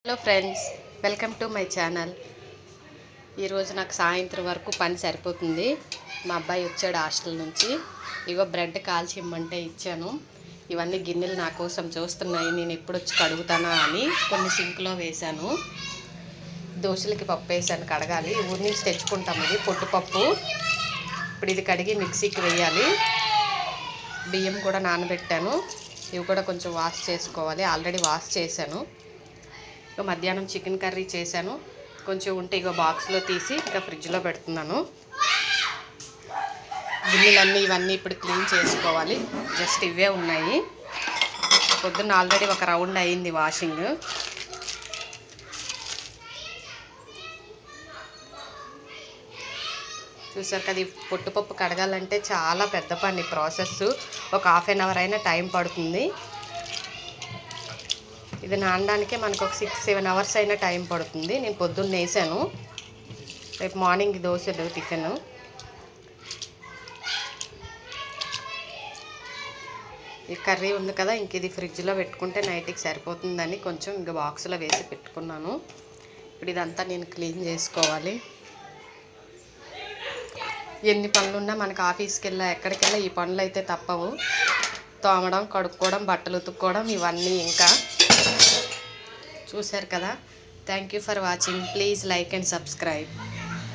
Hello friends, welcome to my channel. ఈరోజు నాకు సాయంత్రం వరకు పని సరిపోతుంది. మా అబ్బాయి వచ్చాడు హాస్టల్ నుంచి. ఇగో బ్రెడ్ కాల్చి ఇమ్మంటే ఇచ్చాను. ఇవన్నీ గిన్నెలు నా కోసం చూస్తున్నాయి, నేను ఎప్పుడు వచ్చి కడుగుతానా అని కొన్ని సింక్లో వేశాను. దోశలకి పప్పు వేసాను, కడగాలి. ఊరి నుంచి తెచ్చుకుంటాం, ఇది పొట్టుపప్పు. ఇప్పుడు ఇది కడిగి మిక్సీకి వేయాలి. బియ్యం కూడా నానబెట్టాను, ఇవి కూడా కొంచెం వాష్ చేసుకోవాలి. ఆల్రెడీ వాష్ చేశాను. మధ్యాహ్నం చికెన్ కర్రీ చేశాను, కొంచెం ఉంటే ఇగో బాక్స్లో తీసి ఇంకా ఫ్రిడ్జ్లో పెడుతున్నాను. గిన్నెలన్నీ ఇవన్నీ ఇప్పుడు క్లీన్ చేసుకోవాలి. జస్ట్ ఇవే ఉన్నాయి. పొద్దున్న ఆల్రెడీ ఒక రౌండ్ అయింది వాషింగ్. చూసారు కదా, ఈ పొట్టుపప్పు కడగాలంటే చాలా పెద్ద పని ప్రాసెస్. ఒక హాఫ్ అన్ అవర్ అయినా టైం పడుతుంది. ఇది నానడానికే మనకు ఒక 6-7 అవర్స్ అయినా టైం పడుతుంది. నేను పొద్దున్న వేసాను, రేపు మార్నింగ్ దోశలు టిఫిన్. ఈ కర్రీ ఉంది కదా, ఇంక ఇది ఫ్రిడ్జ్లో పెట్టుకుంటే నైట్కి సరిపోతుందని కొంచెం ఇంక బాక్స్లో వేసి పెట్టుకున్నాను. ఇప్పుడు ఇదంతా నేను క్లీన్ చేసుకోవాలి. ఎన్ని పనులున్నా మనకు ఆఫీస్కి వెళ్ళా ఎక్కడికి వెళ్ళా ఈ పనులు అయితే తప్పవు. తోమడం, కడుక్కోవడం, బట్టలు ఉతుక్కోవడం, ఇవన్నీ. ఇంకా చూశారు కదా. Thank you for watching. Please like and subscribe.